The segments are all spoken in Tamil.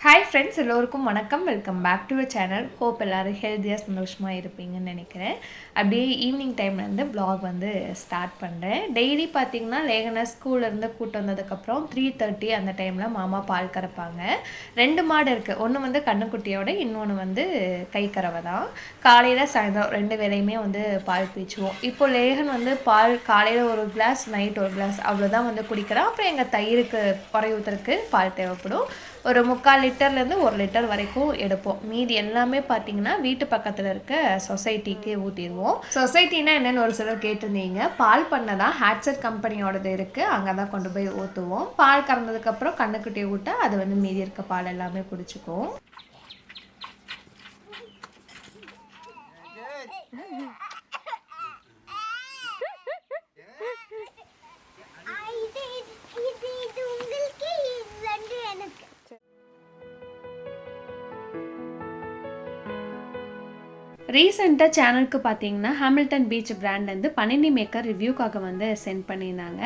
ஹாய் ஃப்ரெண்ட்ஸ், எல்லோருக்கும் வணக்கம். Welcome back to our channel. Hope எல்லோரும் ஹெல்த்தியாக சந்தோஷமாக இருப்பீங்கன்னு நினைக்கிறேன். அப்படியே ஈவினிங் டைம்லேருந்து வ்ளாக் வந்து ஸ்டார்ட் பண்ணுறேன். டெய்லி பார்த்திங்கன்னா லேகனை ஸ்கூல்லேருந்து கூட்டு வந்ததுக்கப்புறம் 3:30 அந்த டைமில் மாமா பால் கறப்பாங்க. 2 மாடு இருக்குது. ஒன்று வந்து கண்ணுக்குட்டியோட, இன்னொன்று வந்து கை கறவை தான். காலையில் சாயந்தரம் 2 வேளையுமே வந்து பால் பீச்சுவோம். இப்போ லேகன் வந்து பால் காலையில் ஒரு கிளாஸ், நைட் ஒரு கிளாஸ் அவ்வளோதான் வந்து குடிக்கிறோம். அப்புறம் எங்கள் தயிருக்கு குறை ஊற்றுறதுக்கு பால் தேவைப்படும். ஒரு 3/4 லிட்டர்லேருந்து 1 லிட்டர் வரைக்கும் எடுப்போம். மீதி எல்லாமே பார்த்திங்கன்னா வீட்டு பக்கத்தில் இருக்க சொசைட்டிக்கு ஊற்றிடுவோம். சொசைட்டினா என்னென்னு ஒரு சிலர் கேட்டிருந்தீங்க. பால் பண்ணை தான், ஹேட்செட் கம்பெனியோடது இருக்குது. அங்கே தான் கொண்டு போய் ஊற்றுவோம். பால் கறந்ததுக்கப்புறம் கண்ணுக்குட்டியை ஊட்ட அது வந்து மீதி இருக்க பால் எல்லாமே குடிச்சிக்கும். ரீசெண்டாக சேனலுக்கு பார்த்தீங்கன்னா ஹாமில்டன் பீச் பிராண்ட்லேருந்து பனினி மேக்கர் ரிவ்யூக்காக வந்து சென்ட் பண்ணியிருந்தாங்க.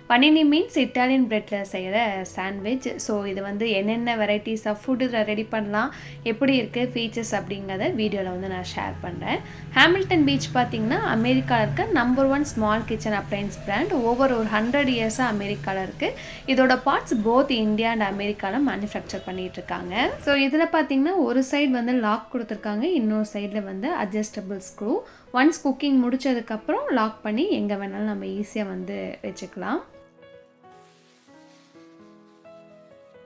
பனினி மீன்ஸ் இட்டாலியன் பிரெட்டில் செய்கிற சாண்ட்விச். ஸோ இது வந்து என்னென்ன வெரைட்டிஸ் ஆஃப் ஃபுட் இதில் ரெடி பண்ணலாம், எப்படி இருக்குது ஃபீச்சர்ஸ் அப்படிங்கிறத வீடியோவில் வந்து நான் ஷேர் பண்ணுறேன். ஹாமில்டன் பீச் பார்த்திங்கன்னா அமெரிக்காவில் இருக்க number 1 small kitchen appliances brand. Over ஒரு 100 இயர்ஸாக அமெரிக்காவில் இருக்குது. இதோட பார்ட்ஸ் போத் இந்தியா அண்ட் அமெரிக்காவில் மேனுஃபேக்சர் பண்ணிகிட்ருக்காங்க. ஸோ இதில் பார்த்திங்கன்னா ஒரு சைடு வந்து லாக் கொடுத்துருக்காங்க, இன்னொரு சைடில் வந்து அட்ஜஸ்டபிள் ஸ்க்ரூ. ஒன்ஸ் குக்கிங் முடிச்சதுக்கப்புறம் லாக் பண்ணி எங்கே வேணாலும் நம்ம ஈஸியாக வந்து வச்சுக்கலாம்.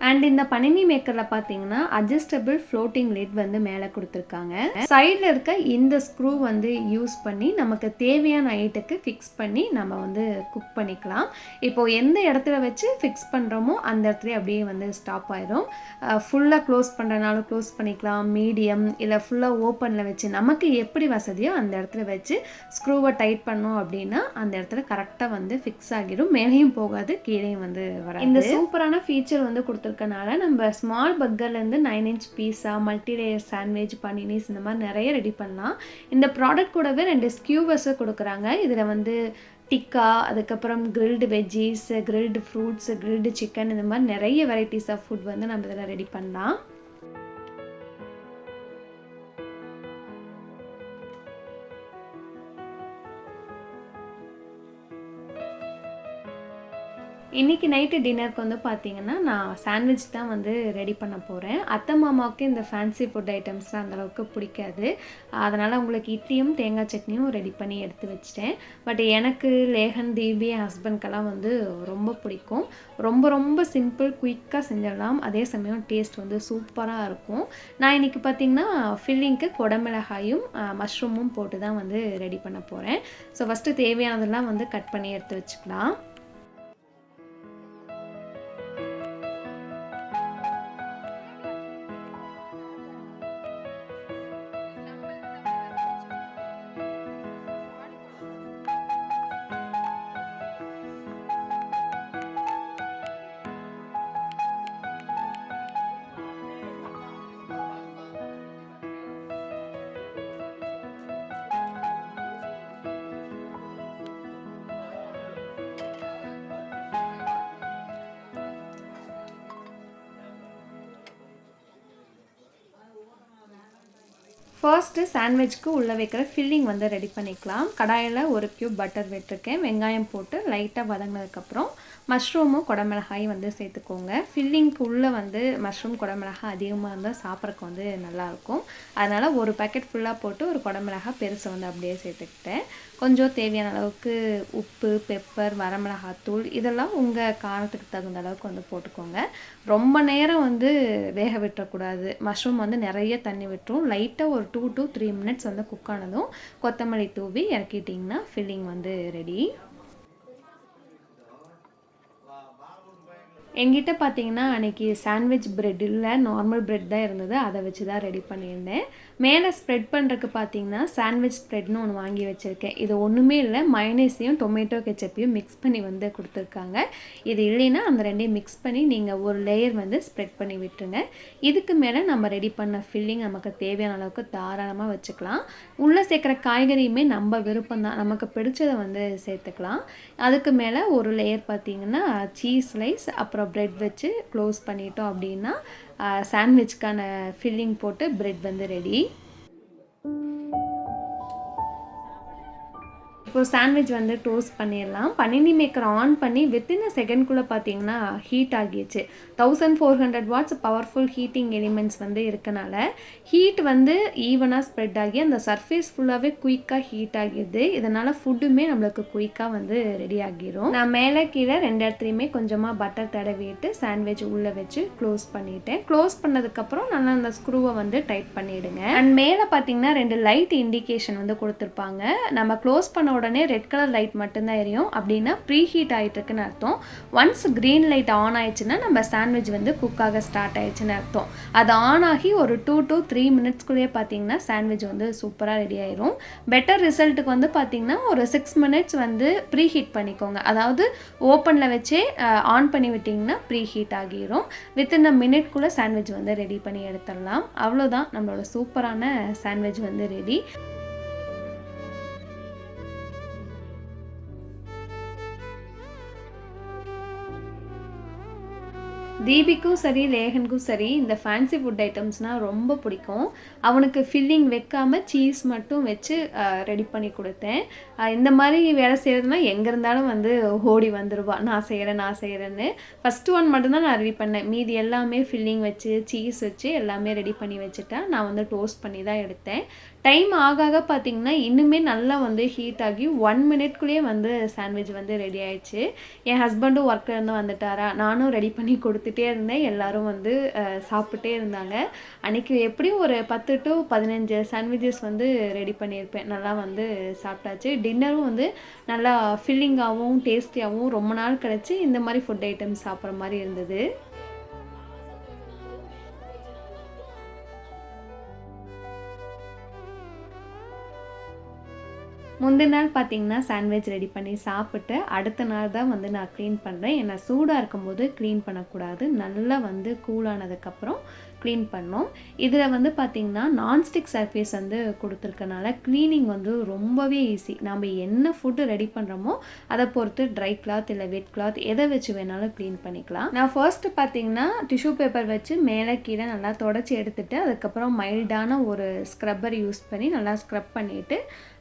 அண்ட் இந்த பனினி மேக்கரில் பார்த்தீங்கன்னா அட்ஜஸ்டபிள் ஃப்ளோட்டிங் லிட் வந்து மேலே கொடுத்துருக்காங்க. சைடில் இருக்க இந்த ஸ்க்ரூ வந்து யூஸ் பண்ணி நமக்கு தேவையான ஹைட்டுக்கு ஃபிக்ஸ் பண்ணி நம்ம வந்து குக் பண்ணிக்கலாம். இப்போது எந்த இடத்துல வச்சு ஃபிக்ஸ் பண்ணுறோமோ அந்த இடத்துல அப்படியே வந்து ஸ்டாப் ஆயிடும். ஃபுல்லாக க்ளோஸ் பண்ணுறனாலும் க்ளோஸ் பண்ணிக்கலாம், மீடியம் இல்லை ஃபுல்லாக ஓப்பனில் வச்சு நமக்கு எப்படி வசதியோ அந்த இடத்துல வச்சு ஸ்க்ரூவை டைட் பண்ணோம் அப்படின்னா அந்த இடத்துல கரெக்டாக வந்து ஃபிக்ஸ் ஆகிடும். மேலேயும் போகாது, கீழேயும் வந்து வராது. இந்த சூப்பரான ஃபீச்சர் வந்து கொடுத்துருக்கனால நம்ம ஸ்மால் பர்கர்லேருந்து 9 inch பீஸா, மல்டி லேயர் சாண்ட்விச், பனினிஸ் இந்த மாதிரி நிறைய ரெடி பண்ணலாம். இந்த ப்ராடக்ட் கூடவே 2 ஸ்கியூவர்ஸை கொடுக்குறாங்க. இதில் வந்து டிக்கா, அதுக்கப்புறம் grilled veggies, grilled fruits, grilled chicken, இந்த மாதிரி நிறைய வெரைட்டிஸ் ஆஃப் ஃபுட் வந்து நம்ம இதில் ரெடி பண்ணலாம். இன்றைக்கி நைட்டு டின்னருக்கு வந்து பார்த்திங்கன்னா நான் சாண்ட்விச் தான் வந்து ரெடி பண்ண போகிறேன். அத்தை மாமாவுக்கு இந்த ஃபேன்சி ஃபுட் ஐட்டம்ஸ்லாம் அந்தளவுக்கு பிடிக்காது. அதனால் அவங்களுக்கு இட்லியும் தேங்காய் சட்னியும் ரெடி பண்ணி எடுத்து வச்சிட்டேன். பட் எனக்கு, லேகன், தீபி, என் ஹஸ்பண்ட்கெல்லாம் வந்து ரொம்ப பிடிக்கும். ரொம்ப ரொம்ப சிம்பிள், குயிக்காக செஞ்சிடலாம். அதே சமயம் டேஸ்ட் வந்து சூப்பராக இருக்கும். நான் இன்றைக்கி பார்த்திங்கன்னா ஃபில்லிங்க்கு குடமிளகாயும் மஷ்ரூமும் போட்டு தான் வந்து ரெடி பண்ண போகிறேன். ஸோ ஃபஸ்ட்டு தேவையானதெல்லாம் வந்து கட் பண்ணி எடுத்து வச்சுக்கலாம். ஃபர்ஸ்ட்டு சாண்ட்விச்சுக்கு உள்ளே வைக்கிற ஃபில்லிங் வந்து ரெடி பண்ணிக்கலாம். கடாயில் 1 கியூப் பட்டர் விட்டுருக்கேன். வெங்காயம் போட்டு லைட்டாக வதங்கினதுக்கப்புறம் மஷ்ரூமும் குடமிளகாயும் வந்து சேர்த்துக்கோங்க. ஃபில்லிங்க்கு உள்ளே வந்து மஷ்ரூம் குடமிளகாய் அதிகமாக இருந்தால் சாப்பிட்றக்கு வந்து நல்லாயிருக்கும். அதனால் ஒரு பேக்கெட் ஃபுல்லாக போட்டு ஒரு குடமிளகாய் பெருசை வந்து அப்படியே சேர்த்துக்கிட்டேன். கொஞ்சம் தேவையான அளவுக்கு உப்பு, பெப்பர், வரமிளகாத்தூள் இதெல்லாம் உங்கள் காரத்துக்கு தகுந்த அளவுக்கு வந்து போட்டுக்கோங்க. ரொம்ப நேரம் வந்து வேக விட்டுறக்கூடாது. மஷ்ரூம் வந்து நிறைய தண்ணி விட்டுரும். லைட்டாக ஒரு 2 to 3 minutes வந்து குக் ஆனதும் கொத்தமல்லி தூவி இறக்கிட்டிங்கன்னா ஃபில்லிங் வந்து ரெடி. என்கிட்ட பார்த்தீங்கன்னா அன்றைக்கி சாண்ட்விச் பிரெட் இல்லை, நார்மல் பிரெட் தான் இருந்தது. அதை வச்சு தான் ரெடி பண்ணியிருந்தேன். மேலே ஸ்ப்ரெட் பண்ணுறதுக்கு பார்த்தீங்கன்னா சாண்ட்விச் ஸ்ப்ரெட்னு ஒன்று வாங்கி வச்சுருக்கேன். இது ஒன்றுமே இல்லை, மயனேஸையும் டொமேட்டோ கெச்சப்பையும் மிக்ஸ் பண்ணி வந்து கொடுத்துருக்காங்க. இது இல்லைன்னா அந்த ரெண்டையும் மிக்ஸ் பண்ணி நீங்கள் ஒரு லேயர் வந்து ஸ்ப்ரெட் பண்ணி விட்டுருங்க. இதுக்கு மேலே நம்ம ரெடி பண்ண ஃபில்லிங் நமக்கு தேவையான அளவுக்கு தாராளமாக வச்சுக்கலாம். உள்ளே சேர்க்குற காய்கறியுமே நம்ம விருப்பம் தான், நமக்கு பிடிச்சதை வந்து சேர்த்துக்கலாம். அதுக்கு மேலே ஒரு லேயர் பார்த்தீங்கன்னா சீஸ் ஸ்லைஸ், அப்புறம் ப்ரெட் வச்சு க்ளோஸ் பண்ணிட்டோம் அப்படின்னா சாண்ட்விச்க்கான ஃபில்லிங் போட்டு ப்ரெட் வந்து ரெடி. இப்போ சாண்ட்விச் வந்து டோஸ்ட் பண்ணிடலாம். பனினி மேக்கர் ஆன் பண்ணி வித்தின் அ செகண்ட்குள்ளே பார்த்தீங்கன்னா ஹீட் ஆகிடுச்சு. 1400 வாட்ஸ் பவர்ஃபுல் ஹீட்டிங் எலிமெண்ட்ஸ் வந்து இருக்கனால ஹீட் வந்து ஈவனாக ஸ்ப்ரெட் ஆகி அந்த சர்ஃபேஸ் ஃபுல்லாகவே குயிக்காக ஹீட் ஆகிடுது. இதனால் ஃபுட்டுமே நம்மளுக்கு குயிக்காக வந்து ரெடி ஆகிரும். நான் மேலே கீழே 2 இடத்துலையுமே கொஞ்சமாக பட்டர் தடவிட்டு சாண்ட்விச் உள்ளே வச்சு க்ளோஸ் பண்ணிட்டேன். க்ளோஸ் பண்ணதுக்கப்புறம் நல்லா அந்த ஸ்க்ரூவை வந்து டைட் பண்ணிவிடுங்க. அண்ட் மேலே பார்த்தீங்கன்னா 2 லைட் இண்டிகேஷன் வந்து கொடுத்துருப்பாங்க. நம்ம க்ளோஸ் பண்ண உடனே ரெட் கலர் லைட் மட்டும்தான் எரியும், அப்படின்னா ப்ரீ ஹீட் ஆகிட்டு இருக்குன்னு அர்த்தம். ஒன்ஸ் க்ரீன் லைட் ஆன் ஆயிடுச்சுன்னா நம்ம சாண்ட்விச் வந்து குக்காக ஸ்டார்ட் ஆயிடுச்சுன்னு அர்த்தம். அது ஆன் ஆகி ஒரு 2 to 3 மினிட்ஸ்குள்ளேயே பார்த்தீங்கன்னா சாண்ட்விச் வந்து சூப்பராக ரெடி ஆயிரும். பெட்டர் ரிசல்ட்டுக்கு வந்து பார்த்தீங்கன்னா ஒரு 6 மினிட்ஸ் வந்து ப்ரீ ஹீட் பண்ணிக்கோங்க. அதாவது ஓப்பனில் வச்சே ஆன் பண்ணி விட்டிங்கன்னா ப்ரீ ஹீட் ஆகிரும். வித்தின் அ மினிட்குள்ளே சாண்ட்விச் வந்து ரெடி பண்ணி எடுத்துடலாம். அவ்வளோதான், நம்மளோட சூப்பரான சாண்ட்விச் வந்து ரெடி. தீபிக்கும் சரி லேகனுக்கும் சரி இந்த ஃபேன்சி ஃபுட் ஐட்டம்ஸ்னால் ரொம்ப பிடிக்கும். அவனுக்கு ஃபில்லிங் வைக்காமல் சீஸ் மட்டும் வச்சு ரெடி பண்ணி கொடுத்தேன். இந்த மாதிரி வேலை செய்கிறதுனா எங்கே இருந்தாலும் வந்து ஓடி வந்துடுவா, நான் செய்கிறேன்னு. ஃபஸ்ட்டு ஒன் மட்டும்தான் நான் ரெடி பண்ணேன். மீதி எல்லாமே ஃபில்லிங் வச்சு சீஸ் வச்சு எல்லாமே ரெடி பண்ணி வச்சுட்டேன். நான் வந்து டோஸ்ட் பண்ணி தான் எடுத்தேன். டைம் ஆக பார்த்திங்கன்னா இன்னுமே நல்லா வந்து ஹீட் ஆகி 1 மினிட்குள்ளேயே வந்து சாண்ட்விச் வந்து ரெடி ஆயிடுச்சு. என் ஹஸ்பண்டும் ஒர்க்கிலேருந்து வந்துட்டாரா, நானும் ரெடி பண்ணி கொடுத்துட்டே இருந்தேன். எல்லோரும் வந்து சாப்பிட்டே இருந்தாங்க. அன்றைக்கி எப்படியும் ஒரு 10 to 15 சாண்ட்விச்சஸ் வந்து ரெடி பண்ணியிருப்பேன். நல்லா வந்து சாப்பிட்டாச்சு. டின்னரும் வந்து நல்லா ஃபில்லிங்காகவும் டேஸ்டியாகவும் ரொம்ப நாள் கழிச்சு இந்த மாதிரி ஃபுட் ஐட்டம்ஸ் சாப்பிட்ற மாதிரி இருந்தது. முந்தின நாள் பார்த்தீங்கன்னா சாண்ட்விச் ரெடி பண்ணி சாப்பிட்டு அடுத்த நாள் தான் வந்து நான் க்ளீன் பண்ணுறேன். ஏன்னா சூடாக இருக்கும்போது க்ளீன் பண்ணக்கூடாது, நல்லா வந்து கூலானதுக்கப்புறம் க்ளீன் பண்ணோம். இதில் வந்து பார்த்திங்கன்னா நான்ஸ்டிக் சர்ஃபேஸ் வந்து கொடுத்துருக்கனால க்ளீனிங் வந்து ரொம்பவே ஈஸி. நம்ம என்ன ஃபுட்டு ரெடி பண்ணுறோமோ அதை பொறுத்து ட்ரை கிளாத் இல்லை வெட் கிளாத் எதை வச்சு வேணாலும் க்ளீன் பண்ணிக்கலாம். நான் ஃபர்ஸ்ட்டு பார்த்திங்கன்னா டிஷ்யூ பேப்பர் வச்சு மேலே கீழே நல்லா தொடச்சி எடுத்துகிட்டு அதுக்கப்புறம் மைல்டான ஒரு ஸ்க்ரப்பர் யூஸ் பண்ணி நல்லா ஸ்க்ரப் பண்ணிவிட்டு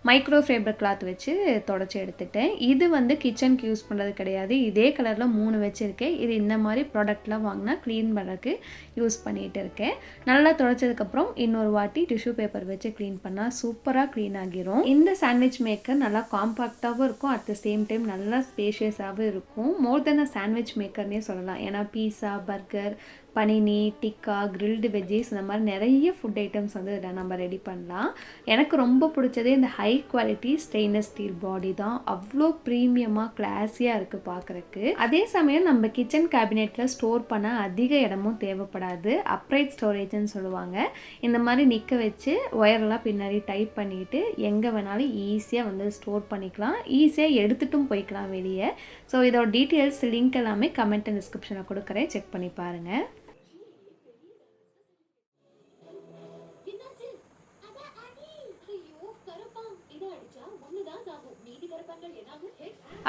மைக்ரோ ஃபைபர் கிளாத் வச்சு தொடச்சி எடுத்துட்டேன். இது வந்து கிச்சனுக்கு யூஸ் பண்ணுறது கிடையாது. இதே கலரில் 3 வச்சுருக்கேன். இது இந்த மாதிரி ப்ராடக்ட்லாம் வாங்கினா க்ளீன் பண்ணுறதுக்கு யூஸ் பண்ணிகிட்டு இருக்கேன். நல்லா தொடச்சதுக்கப்புறம் இன்னொரு வாட்டி டிஷ்யூ பேப்பர் வச்சு க்ளீன் பண்ணால் சூப்பராக க்ளீன் ஆகிரும். இந்த சாண்ட்விச் மேக்கர் நல்லா காம்பாக்டாகவும் இருக்கும், அட் த சேம் டைம் நல்லா ஸ்பேஷியஸாகவும் இருக்கும். மோர் தென் அ சாண்ட்விச் மேக்கர்னே சொல்லலாம். ஏன்னா பீஸா, பர்கர், பனினி, டிக்கா, கிரில்டு வெஜ்ஜீஸ் இந்த மாதிரி நிறைய ஃபுட் ஐட்டம்ஸ் வந்து இதில் நம்ம ரெடி பண்ணலாம். எனக்கு ரொம்ப பிடிச்சதே இந்த ஹை குவாலிட்டி ஸ்டெயின்லெஸ் ஸ்டீல் பாடி தான். அவ்வளோ ப்ரீமியமாக கிளாஸியாக இருக்குது பார்க்குறக்கு. அதே சமயம் நம்ம கிச்சன் கேபினெட்டில் ஸ்டோர் பண்ண அதிக இடமும் தேவைப்படாது. அப்ரைட் ஸ்டோரேஜ்னு சொல்லுவாங்க. இந்த மாதிரி நிற்க வச்சு ஒயரெல்லாம் பின்னாடி டைப் பண்ணிவிட்டு எங்கே வேணாலும் ஈஸியாக வந்து ஸ்டோர் பண்ணிக்கலாம், ஈஸியாக எடுத்துகிட்டும் போய்க்கலாம் வெளியே. ஸோ இதோட டீட்டெயில்ஸ் லிங்க் எல்லாமே கமெண்ட் அண்ட் டிஸ்கிரிப்ஷனில் கொடுக்குறேன், செக் பண்ணி பாருங்கள்.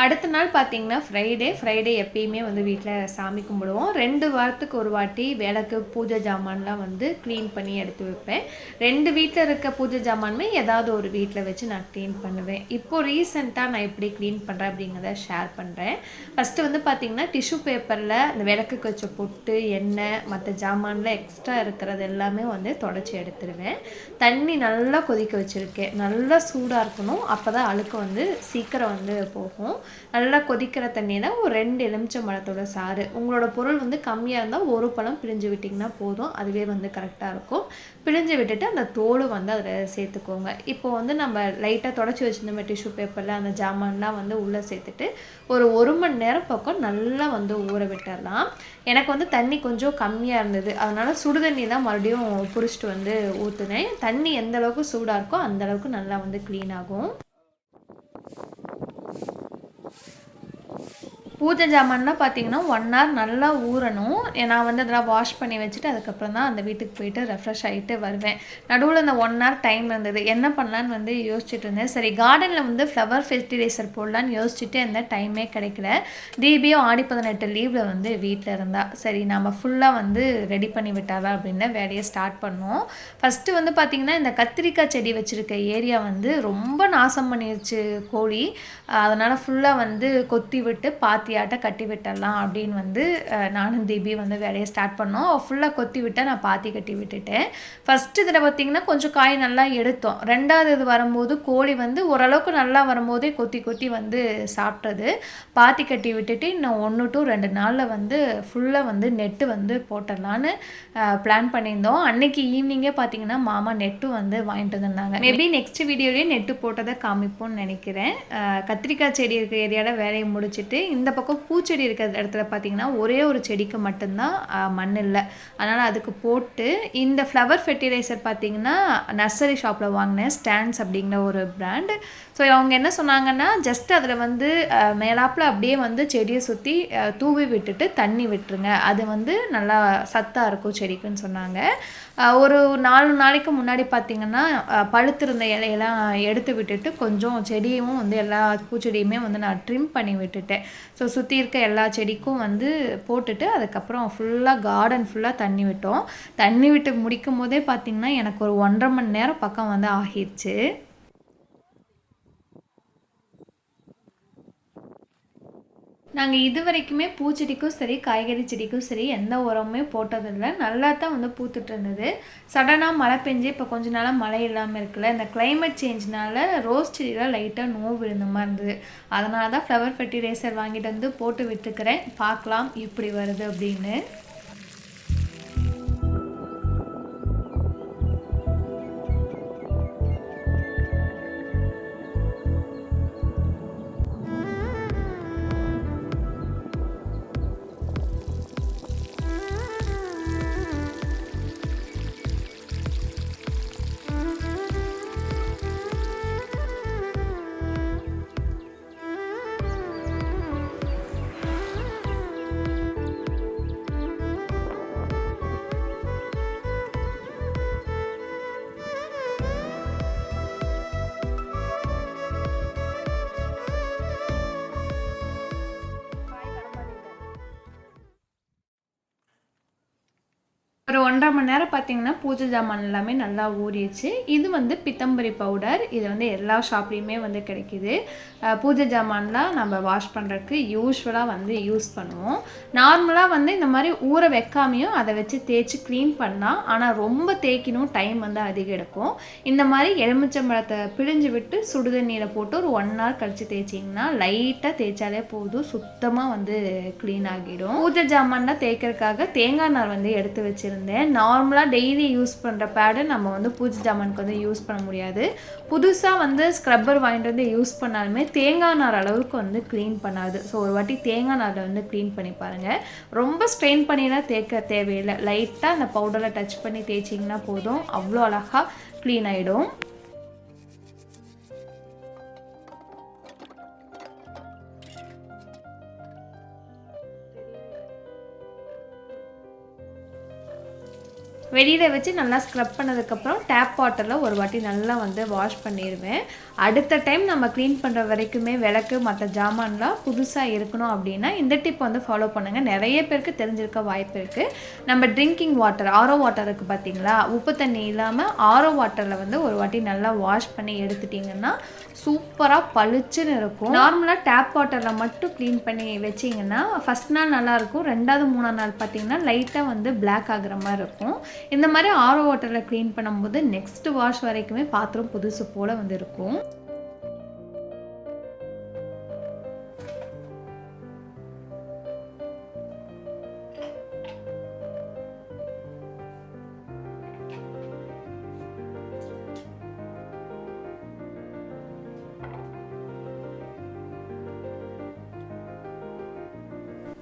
அடுத்த நாள் பார்த்திங்கன்னா ஃப்ரைடே எப்பயுமே வந்து வீட்டில் சாமி கும்பிடுவோம். 2 வாரத்துக்கு ஒரு வாட்டி விளக்கு பூஜை ஜாமான்லாம் வந்து க்ளீன் பண்ணி எடுத்து வைப்பேன். 2 வீட்டில் இருக்க பூஜை ஜாமானுமே ஏதாவது ஒரு வீட்டில் வச்சு நான் க்ளீன் பண்ணுவேன். இப்போது ரீசெண்டாக நான் எப்படி க்ளீன் பண்ணுறேன் அப்படிங்கிறத ஷேர் பண்ணுறேன். ஃபஸ்ட்டு வந்து பார்த்திங்கன்னா டிஷ்யூ பேப்பரில் இந்த விளக்குக்கு வச்ச பொட்டு, எண்ணெய், மற்ற ஜாமானில் எக்ஸ்ட்ரா இருக்கிறது எல்லாமே வந்து தொடச்சி எடுத்துருவேன். தண்ணி நல்லா கொதிக்க வச்சுருக்கேன். நல்லா சூடாக இருக்கணும், அப்போ தான் அழுக்கு வந்து சீக்கிரம் வந்து போகும். நல்லா கொதிக்கிற தண்ணியில் ஒரு 2 எலுமிச்சம்பழத்தோட சாறு, உங்களோட பொருள் வந்து கம்மியாக இருந்தால் ஒரு பழம் பிழிஞ்சு விட்டிங்கன்னா போதும், அதுவே வந்து கரெக்டாக இருக்கும். பிழிஞ்சு விட்டுட்டு அந்த தோல் வந்து அதில் சேர்த்துக்கோங்க. இப்போ வந்து நம்ம லைட்டாக தொடச்சி வச்சுருந்தோம் டிஷ்யூ பேப்பரில் அந்த ஜாமான்லாம் வந்து உள்ளே சேர்த்துட்டு ஒரு 1 மணி நேரம் பக்கம் நல்லா வந்து ஊற விட்டுடலாம். எனக்கு வந்து தண்ணி கொஞ்சம் கம்மியாக இருந்தது, அதனால் சுடு தண்ணி தான் மறுபடியும் பிடிச்சிட்டு வந்து ஊற்றுனேன். தண்ணி எந்த அளவுக்கு சூடாக இருக்கோ அந்த அளவுக்கு நல்லா வந்து க்ளீன் ஆகும். பூஜை ஜாமான்லாம் பார்த்தீங்கன்னா 1 ஹவர் நல்லா ஊறணும். நான் வந்து அதெல்லாம் வாஷ் பண்ணி வச்சுட்டு அதுக்கப்புறம் தான் அந்த வீட்டுக்கு போயிட்டு ரெஃப்ரெஷ் ஆகிட்டு வருவேன். நடுவில் அந்த 1 ஹவர் டைம் இருந்தது, என்ன பண்ணலான்னு வந்து யோசிச்சுட்டு இருந்தேன். சரி கார்டனில் வந்து ஃப்ளவர் ஃபெர்டிலைசர் போடலான்னு யோசிச்சுட்டு எந்த டைமே கிடைக்கல. தீபியும் ஆடி 18 லீவில் வந்து வீட்டில் இருந்தா, சரி நம்ம ஃபுல்லாக வந்து ரெடி பண்ணி விட்டாதான் அப்படின்னு வேலையை ஸ்டார்ட் பண்ணோம். ஃபஸ்ட்டு வந்து பார்த்திங்கன்னா இந்த கத்திரிக்காய் செடி வச்சுருக்க ஏரியா வந்து ரொம்ப நாசம் பண்ணிடுச்சு கோழி. அதனால் ஃபுல்லாக வந்து கொத்தி விட்டு பாத்தியாட்ட கட்டி விட்டுடலாம் அப்படின்னு வந்து நானும் தீபி வந்து வேலையை ஸ்டார்ட் பண்ணோம். ஃபுல்லாக கொத்தி விட்டால் நான் பாத்தி கட்டி விட்டுட்டேன். ஃபஸ்ட்டு இதில் பார்த்திங்கன்னா கொஞ்சம் காய் நல்லா எடுத்தோம். 2வது இது வரும்போது கோழி வந்து ஓரளவுக்கு நல்லா வரும்போதே கொத்தி கொத்தி வந்து சாப்பிட்டது. பாத்தி கட்டி விட்டுட்டு இன்னும் 1 to 2 நாளில் வந்து ஃபுல்லாக வந்து நெட்டு வந்து போட்டுடலான்னு பிளான் பண்ணியிருந்தோம். அன்னைக்கு ஈவினிங்கே பார்த்திங்கன்னா மாமா நெட்டும் வந்து வாங்கிட்டு வந்திருந்தாங்க. மேபி நெக்ஸ்ட் வீடியோலேயே நெட்டு போட்டதை காமிப்போம்னு நினைக்கிறேன். கத்திரிக்காய் செடி இருக்கிற ஏரியாவில் வேலையை முடிச்சுட்டு இந்த பக்கம் பூச்செடி இருக்கிற இடத்துல பார்த்திங்கன்னா ஒரே ஒரு செடிக்கு மட்டும்தான் மண் இல்லை, அதனால் அதுக்கு போட்டு இந்த ஃப்ளவர் ஃபெர்டிலைசர் பார்த்திங்கன்னா நர்சரி ஷாப்பில் வாங்கினேன், ஸ்டாண்ட்ஸ் அப்படிங்கிற ஒரு பிராண்டு. ஸோ அவங்க என்ன சொன்னாங்கன்னா ஜஸ்ட் அதில் வந்து மேலாப்பில் அப்படியே வந்து செடியை சுற்றி தூவி விட்டுட்டு தண்ணி விட்டுருங்க, அது வந்து நல்லா சத்தாக இருக்கும் செடிக்குன்னு சொன்னாங்க. ஒரு 4 நாளைக்கு முன்னாடி பார்த்திங்கன்னா பழுத்திருந்த இலையெல்லாம் எடுத்து விட்டுட்டு கொஞ்சம் செடியும் வந்து எல்லா பூச்செடியுமே வந்து நான் ட்ரிம் பண்ணி விட்டுட்டேன். ஸோ சுற்றி இருக்க எல்லா செடிக்கும் வந்து போட்டுட்டு அதுக்கப்புறம் ஃபுல்லாக கார்டன் ஃபுல்லாக தண்ணி விட்டோம். தண்ணி விட்டு முடிக்கும் போதே பார்த்திங்கன்னா எனக்கு ஒரு 1.5 மணி நேரம் பக்கம் வந்து ஆகிடுச்சு. நாங்கள் இது வரைக்குமே பூச்செடிக்கும் சரி காய்கறி செடிக்கும் சரி எந்த உரமுமே போட்டதில்லை, நல்லா தான் வந்து பூத்துட்டு இருந்தது. சடனாக மழை பெஞ்சு இப்போ கொஞ்ச நாளாக மழை இல்லாமல் இருக்குல்ல, இந்த கிளைமேட் சேஞ்ச்னால ரோஸ் செடியில் லைட்டாக நோவு விழுந்த மாதிரி இருந்தது. அதனால தான் ஃப்ளவர் ஃபெர்டிலைசர் வாங்கிட்டு வந்து போட்டு விட்டுக்கிறேன், பார்க்கலாம் எப்படி வருது அப்படின்னு. ஒரு 1.5 மணி நேரம் பார்த்திங்கன்னா பூஜை ஜாமான் எல்லாமே நல்லா ஊறிடுச்சு. இது வந்து பித்தம்பரி பவுடர், இது வந்து எல்லா ஷாப்லேயுமே வந்து கிடைக்கிது. பூஜை ஜாமான்லாம் நம்ம வாஷ் பண்ணுறதுக்கு யூஸ்வலாக வந்து யூஸ் பண்ணுவோம். நார்மலாக வந்து இந்த மாதிரி ஊற வைக்காமையும் அதை வச்சு தேய்ச்சி க்ளீன் பண்ணலாம், ஆனால் ரொம்ப தேய்க்கணும், டைம் வந்து அதிகம் எடுக்கும். இந்த மாதிரி எலுமிச்சம்பழத்தை பிழிஞ்சு விட்டு சுடுதண்ணியில் போட்டு ஒரு 1 hour கழித்து தேய்ச்சிங்கன்னா லைட்டாக தேய்ச்சாலே போதும், சுத்தமாக வந்து க்ளீன் ஆகிடும். பூஜை ஜாமான்லாம் தேய்க்கிறதுக்காக தேங்காய் நார் வந்து எடுத்து வச்சுருந்தேன். நார்மலாக டெய்லி யூஸ் பண்ணுற பேடு நம்ம வந்து பூஜை ஜாமானுக்கு வந்து யூஸ் பண்ண முடியாது. புதுசாக வந்து ஸ்க்ரப்பர் வாங்கிட்டு வந்து யூஸ் பண்ணாலுமே தேங்காய் நார் அளவுக்கு வந்து க்ளீன் பண்ணாது. ஸோ ஒரு வாட்டி தேங்காய் நாரை வந்து க்ளீன் பண்ணி பாருங்கள். ரொம்ப ஸ்ட்ரெயின் பண்ணிலாம் தேய்க்க தேவையில்லை, லைட்டாக அந்த பவுடரை டச் பண்ணி தேய்ச்சிங்கன்னா போதும், அவ்வளோ அழகாக க்ளீன் ஆகிடும். வெளியில் வச்சு நல்லா ஸ்க்ரப் பண்ணதுக்கப்புறம் டேப் வாட்டரில் ஒரு வாட்டி நல்லா வந்து வாஷ் பண்ணிடுவேன். அடுத்த டைம் நம்ம க்ளீன் பண்ணுற வரைக்குமே விளக்கு மற்ற ஜாமான்லாம் புதுசாக இருக்கணும் அப்படின்னா இந்த டிப் வந்து ஃபாலோ பண்ணுங்கள். நிறைய பேருக்கு தெரிஞ்சிருக்க வாய்ப்பு இருக்குது. நம்ம ட்ரிங்கிங் வாட்டர், ஆரோ வாட்டர் இருக்குது பார்த்தீங்களா, உப்பு தண்ணி இல்லாமல் ஆரோ வாட்டரில் வந்து ஒரு வாட்டி நல்லா வாஷ் பண்ணி எடுத்துட்டிங்கன்னா சூப்பராக பளிச்சுன்னு இருக்கும். நார்மலாக டேப் வாட்டரில் மட்டும் க்ளீன் பண்ணி வச்சிங்கன்னா ஃபஸ்ட் நாள் நல்லாயிருக்கும், 2வது 3ஆம் நாள் பார்த்திங்கன்னா லைட்டாக வந்து பிளாக் ஆகுற மாதிரி இருக்கும். இந்த மாதிரி ஆரோ வாட்டரில் க்ளீன் பண்ணும்போது நெக்ஸ்ட் வாஷ் வரைக்குமே பாத்திரம் புதுசு போல் வந்து இருக்கும்.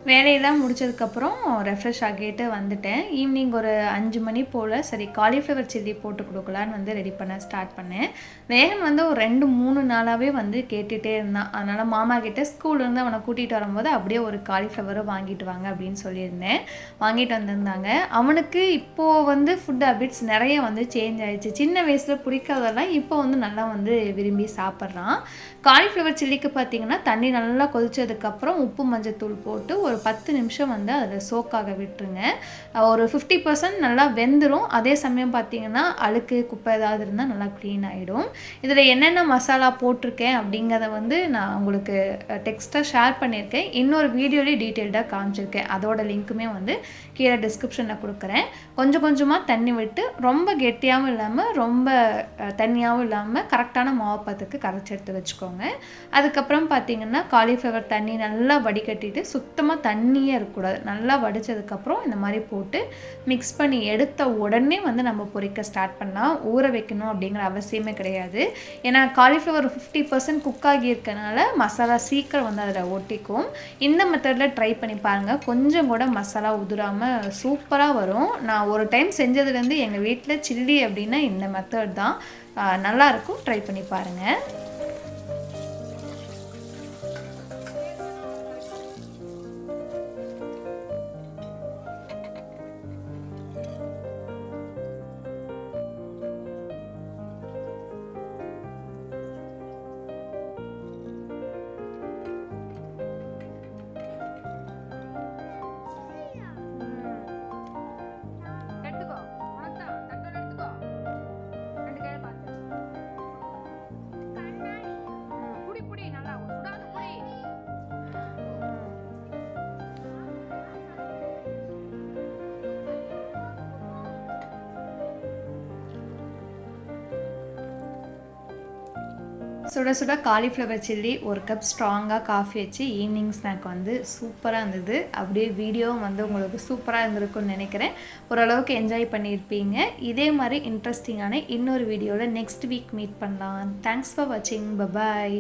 வேலையெல்லாம் முடிச்சதுக்கப்புறம் ரெஃப்ரெஷ் ஆகிட்டு வந்துட்டேன். ஈவினிங் ஒரு 5 மணி போல் சரி காலிஃப்ளவர் சில்லி போட்டு கொடுக்கலான்னு வந்து ரெடி பண்ண ஸ்டார்ட் பண்ணேன். வேகன் வந்து ஒரு 2-3 நாளாகவே வந்து கேட்டுகிட்டே இருந்தான். அதனால் மாமா கிட்டே ஸ்கூல்லேருந்து அவனை கூட்டிகிட்டு வரும்போது அப்படியே ஒரு காலிஃப்ளவரும் வாங்கிட்டு வாங்க அப்படின்னு சொல்லியிருந்தேன். வாங்கிட்டு வந்திருந்தாங்க. அவனுக்கு இப்போது வந்து ஃபுட் ஹேபிட்ஸ் நிறைய வந்து சேஞ்ச் ஆகிடுச்சு. சின்ன வயசில் பிடிக்காதெல்லாம் இப்போ வந்து நல்லா வந்து விரும்பி சாப்பிட்றான். காலிஃப்ளவர் சில்லிக்கு பார்த்திங்கன்னா தண்ணி நல்லா கொதிச்சதுக்கப்புறம் உப்பு மஞ்சத்தூள் போட்டு ஒரு 10 நிமிஷம் வந்து அதில் சோக்காக விட்டுருங்க. ஒரு 50% நல்லா வெந்துடும். அதே சமயம் பார்த்திங்கன்னா அழுக்கு குப்பை ஏதாவது இருந்தால் நல்லா க்ளீன் ஆகிடும். இதில் என்னென்ன மசாலா போட்டிருக்கேன் அப்படிங்கிறத வந்து நான் உங்களுக்கு டெக்ஸ்ட்டாக ஷேர் பண்ணியிருக்கேன். இன்னொரு வீடியோலேயே டீட்டெயில்டாக காமிச்சிருக்கேன். அதோட லிங்க்குமே வந்து கீழே டிஸ்கிரிப்ஷனில் கொடுக்குறேன். கொஞ்சம் கொஞ்சமாக தண்ணி விட்டு ரொம்ப கெட்டியாகவும் இல்லாமல் ரொம்ப தண்ணியாகவும் இல்லாமல் கரெக்டான மாவு பதத்துக்கு கரைச்சி எடுத்து வச்சுக்கோங்க. அதுக்கப்புறம் பார்த்திங்கன்னா காலிஃப்ளவர் தண்ணி நல்லா வடிகட்டிட்டு சுத்தமாக தண்ணியே இருக்கக்கூடாது. நல்லா வடித்ததுக்கப்புறம் இந்த மாதிரி போட்டு மிக்ஸ் பண்ணி எடுத்த உடனே வந்து நம்ம பொரிக்க ஸ்டார்ட் பண்ணலாம். ஊற வைக்கணும் அப்படிங்கிற அவசியமே கிடையாது. ஏன்னா காலிஃப்ளவர் 50% குக் ஆகி இருக்கனால மசாலா சீக்கிரம் வந்து அதில் ஒட்டிக்கும். இந்த மெத்தடில் ட்ரை பண்ணி பாருங்கள். கொஞ்சம் கூட மசாலா உதிராமல் சூப்பராக வரும். நான் ஒரு டைம் செஞ்சதுலேருந்து எங்கள் வீட்டில் சில்லி அப்படின்னா இந்த மெத்தட் தான். நல்லாயிருக்கும். ட்ரை பண்ணி பாருங்கள். சுட சுட காலிஃப்ளவர் சில்லி 1 கப் ஸ்ட்ராங்காக காஃபி வச்சு ஈவினிங் ஸ்நாக் வந்து சூப்பராக இருந்தது. அப்படியே வீடியோவும் வந்து உங்களுக்கு சூப்பராக இருந்திருக்கும்னு நினைக்கிறேன். ஓரளவுக்கு என்ஜாய் பண்ணியிருப்பீங்க. இதே மாதிரி இன்ட்ரெஸ்டிங்கான இன்னொரு வீடியோவில் நெக்ஸ்ட் வீக் மீட் பண்ணலாம். தேங்க்ஸ் ஃபார் வாட்சிங். பபாய்.